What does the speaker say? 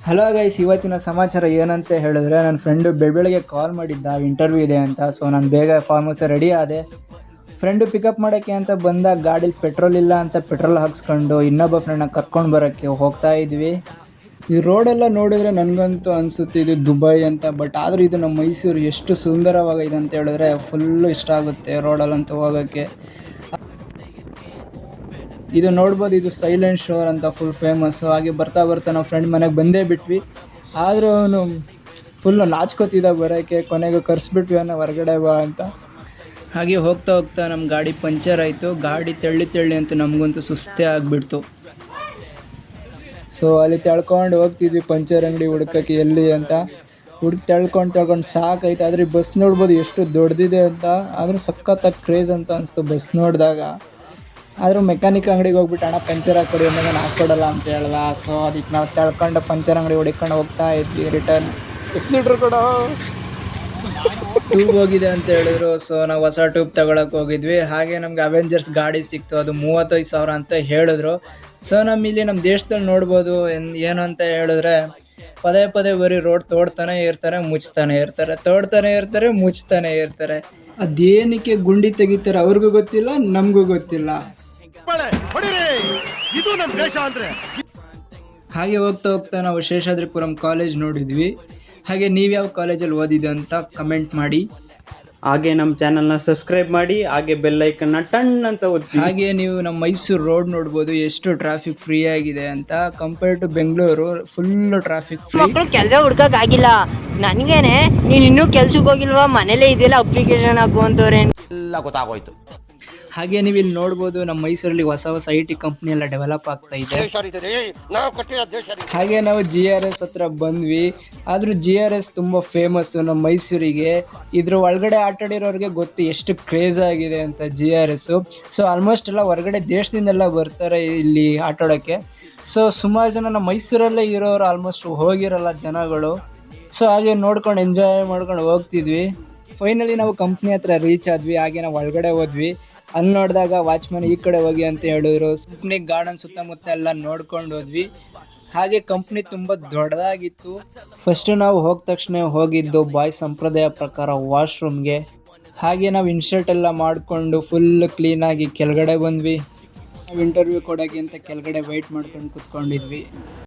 Hello guys, ಇವತ್ತಿನ ಸಮಾಚಾರ ಏನಂತ ಹೇಳಿದ್ರೆ, ನನ್ನ ಫ್ರೆಂಡು ಬೆಳಗ್ಗೆ ಕಾಲ್ ಮಾಡಿದ್ದ ಇಂಟರ್ವ್ಯೂ ಇದೆ ಅಂತ. ಸೊ ನಾನು ಬೇಗ ಫಾರ್ಮಲ್ಸ್ ರೆಡಿ ಆದೆ. ಫ್ರೆಂಡು ಪಿಕಪ್ ಮಾಡೋಕ್ಕೆ ಅಂತ ಬಂದಾಗ ಗಾಡೀಲಿ ಪೆಟ್ರೋಲ್ ಇಲ್ಲ ಅಂತ ಪೆಟ್ರೋಲ್ ಹಾಕ್ಸ್ಕೊಂಡು ಇನ್ನೊಬ್ಬ ಫ್ರೆಂಡ್ನ ಕರ್ಕೊಂಡು ಬರೋಕ್ಕೆ ಹೋಗ್ತಾ ಇದ್ವಿ. ಈ ರೋಡೆಲ್ಲ ನೋಡಿದರೆ ನನಗಂತೂ ಅನಿಸುತ್ತೆ ಇದು ದುಬೈ ಅಂತ. ಬಟ್ ಆದರೂ ಇದು ನಮ್ಮ ಮೈಸೂರು ಎಷ್ಟು ಸುಂದರವಾಗಿದೆ ಅಂತ ಹೇಳಿದ್ರೆ ಫುಲ್ಲು ಇಷ್ಟ ಆಗುತ್ತೆ ರೋಡಲ್ಲಂತೂ ಹೋಗೋಕ್ಕೆ. ಇದು ನೋಡ್ಬೋದು, ಇದು ಸೈಲೆಂಟ್ ಶೋರ್ ಅಂತ ಫುಲ್ ಫೇಮಸ್ಸು. ಹಾಗೆ ಬರ್ತಾ ಬರ್ತಾ ನಾವು ಫ್ರೆಂಡ್ ಮನೆಗೆ ಬಂದೇ ಬಿಟ್ವಿ. ಆದರೂ ಅವನು ಫುಲ್ಲು ನಾಚ್ಕೋತಿದ್ದ ಬರೋಕ್ಕೆ. ಕೊನೆಗೆ ಕರೆಸ್ಬಿಟ್ವಿ ಅವನ್ನ ಹೊರಗಡೆ ಬಾ ಅಂತ. ಹಾಗೆ ಹೋಗ್ತಾ ಹೋಗ್ತಾ ನಮ್ಮ ಗಾಡಿ ಪಂಚರ್ ಆಯಿತು. ಗಾಡಿ ತೆಳ್ಳಿ ಅಂತ ನಮಗಂತೂ ಸುಸ್ತೇ ಆಗಿಬಿಡ್ತು. ಸೊ ಅಲ್ಲಿ ತೆಳ್ಕೊಂಡು ಹೋಗ್ತಿದ್ವಿ ಪಂಚರ್ ಅಂಗಡಿ ಹುಡ್ಕೋಕ್ಕೆ ಎಲ್ಲಿ ಅಂತ. ತೆಳ್ಕೊಂಡು ಸಾಕಾಯ್ತು. ಆದರೆ ಬಸ್ ನೋಡ್ಬೋದು ಎಷ್ಟು ದೊಡ್ಡದಿದೆ ಅಂತ. ಆದರೂ ಸಖತ್ತಾಗಿ ಕ್ರೇಜ್ ಅಂತ ಅನಿಸ್ತು ಬಸ್ ನೋಡಿದಾಗ. ಆದರೂ ಮೆಕ್ಯಾನಿಕ್ ಅಂಗಡಿಗೆ ಹೋಗ್ಬಿಟ್ಟು ಅಣ್ಣ ಪಂಚರ್ ಹಾಕ್ಕೊಡಿ ಅಂದಾಗ ನಾನು ಹಾಕ್ಕೊಡಲ್ಲ ಅಂತ ಹೇಳ್ದ. ಸೊ ಅದಕ್ಕೆ ನಾವು ತೆಳ್ಕೊಂಡು ಪಂಚರ್ ಅಂಗಡಿ ಹುಡ್ಕೊಂಡು ಹೋಗ್ತಾ ಇದ್ವಿ. ರಿಟರ್ನ್ ಎಕ್ಸ್ಲೀಟ್ರ್ ಕೂಡ ಟ್ಯೂಬ್ ಹೋಗಿದೆ ಅಂತ ಹೇಳಿದ್ರು. ಸೊ ನಾವು ಹೊಸ ಟ್ಯೂಬ್ ತಗೊಳಕ್ಕೆ ಹೋಗಿದ್ವಿ. ಹಾಗೆ ನಮ್ಗೆ ಅವೆಂಜರ್ಸ್ ಗಾಡಿ ಸಿಕ್ತು, ಅದು 35,000 ಅಂತ ಹೇಳಿದ್ರು. ಸೊ ಇಲ್ಲಿ ನಮ್ಮ ದೇಶದಲ್ಲಿ ನೋಡ್ಬೋದು ಏನು ಅಂತ ಹೇಳಿದ್ರೆ, ಪದೇ ಬರೀ ರೋಡ್ ತೋಡ್ತಾನೆ ಇರ್ತಾರೆ, ಮುಚ್ತಾನೆ ಇರ್ತಾರೆ. ಅದೇನಕ್ಕೆ ಗುಂಡಿ ತೆಗಿತಾರೆ ಅವ್ರಿಗೂ ಗೊತ್ತಿಲ್ಲ, ನಮಗೂ ಗೊತ್ತಿಲ್ಲ. ಹಾಗೆ ಹೋಗ್ತಾ ನಾವು ಶೇಷಾದ್ರಿಪುರಂ ಕಾಲೇಜ್ ನೋಡಿದ್ವಿ. ಹಾಗೆ ನೀವ್ಯಾವ ಕಾಲೇಜಲ್ಲಿ ಓದಿದೆ ಅಂತ ಕಮೆಂಟ್ ಮಾಡಿ. ಹಾಗೆ ನಮ್ಮ ಚಾನಲ್ನ ಸಬ್ಸ್ಕ್ರೈಬ್ ಮಾಡಿ. ಹಾಗೆ ಬೆಲ್ ಐಕನ್ನ ಟನ್ ಅಂತ ಒತ್ತಿ. ಹಾಗೆ ನೀವು ನಮ್ಮ ಮೈಸೂರು ರೋಡ್ ನೋಡ್ಬೋದು ಎಷ್ಟು ಟ್ರಾಫಿಕ್ ಫ್ರೀ ಆಗಿದೆ ಅಂತ. Compare to Bengaluru full traffic free. ಮಕ್ಕಳು ಕೆಲಸ ಹುಡ್ಕಕ್ ಆಗಿಲ್ಲ. ನನಗೇನೆ ನೀನು ಇನ್ನೂ ಕೆಲ್ಸಕ್ಕೆ ಹೋಗಿಲ್ವಾ, ಮನೇಲೇ ಇದೆಯಲ್ಲ ಅಪ್ಲಿಕೇಶನ್ ಹಾಕು ಅಂತವ್ರೆ ಎಲ್ಲ ಗೊತ್ತಾಗೋಯ್ತು. ಹಾಗೆ ನೀವು ಇಲ್ಲಿ ನೋಡ್ಬೋದು, ನಮ್ಮ ಮೈಸೂರಲ್ಲಿ ಹೊಸ IT ಕಂಪ್ನಿ ಎಲ್ಲ ಡೆವಲಪ್ ಆಗ್ತಾ ಇದೆ. ಹಾಗೆ ನಾವು GRS ಹತ್ರ ಬಂದ್ವಿ. ಆದರೂ GRS ತುಂಬ ಫೇಮಸ್ಸು ನಮ್ಮ ಮೈಸೂರಿಗೆ. ಇದ್ರ ಒಳಗಡೆ ಆಟಾಡಿರೋರಿಗೆ ಗೊತ್ತು ಎಷ್ಟು ಕ್ರೇಜ್ ಆಗಿದೆ ಅಂತ GRS. ಸೊ ಆಲ್ಮೋಸ್ಟ್ ಎಲ್ಲ ಹೊರಗಡೆ ದೇಶದಿಂದೆಲ್ಲ ಬರ್ತಾರೆ ಇಲ್ಲಿ ಆಟಾಡೋಕ್ಕೆ. ಸೊ ಸುಮಾರು ಜನ ನಮ್ಮ ಮೈಸೂರಲ್ಲೇ ಇರೋರು ಆಲ್ಮೋಸ್ಟ್ ಹೋಗಿರಲ್ಲ ಜನಗಳು. ಸೊ ಹಾಗೆ ನೋಡ್ಕೊಂಡು ಎಂಜಾಯ್ ಮಾಡ್ಕೊಂಡು ಹೋಗ್ತಿದ್ವಿ. ಫೈನಲಿ ನಾವು ಕಂಪ್ನಿ ಹತ್ರ ರೀಚ್ ಆದ್ವಿ. ಹಾಗೆ ನಾವು ಒಳಗಡೆ ಹೋದ್ವಿ. ಅಲ್ಲಿ ನೋಡಿದಾಗ ವಾಚ್ಮನ್ ಈ ಕಡೆ ಹೋಗಿ ಅಂತ ಹೇಳಿದ್ರು. ಕಂಪ್ನಿ ಗಾರ್ಡನ್ ಸುತ್ತಮುತ್ತ ಎಲ್ಲ ನೋಡ್ಕೊಂಡು ಹೋದ್ವಿ. ಹಾಗೆ ಕಂಪ್ನಿ ತುಂಬ ದೊಡ್ಡದಾಗಿತ್ತು. ಫಸ್ಟು ನಾವು ಹೋದ ತಕ್ಷಣ ಹೋಗಿದ್ದು ಬಾಯ್ ಸಂಪ್ರದಾಯ ಪ್ರಕಾರ ವಾಶ್ರೂಮ್ಗೆ. ಹಾಗೆ ನಾವು ಇನ್ಶರ್ಟ್ ಎಲ್ಲ ಮಾಡಿಕೊಂಡು ಫುಲ್ ಕ್ಲೀನಾಗಿ ಕೆಳಗಡೆ ಬಂದ್ವಿ. ನಾವು ಇಂಟರ್ವ್ಯೂ ಕೊಡೋಕ್ಕೆ ಅಂತ ಕೆಳಗಡೆ ವೆಯ್ಟ್ ಮಾಡ್ಕೊಂಡು ಕೂತ್ಕೊಂಡಿದ್ವಿ.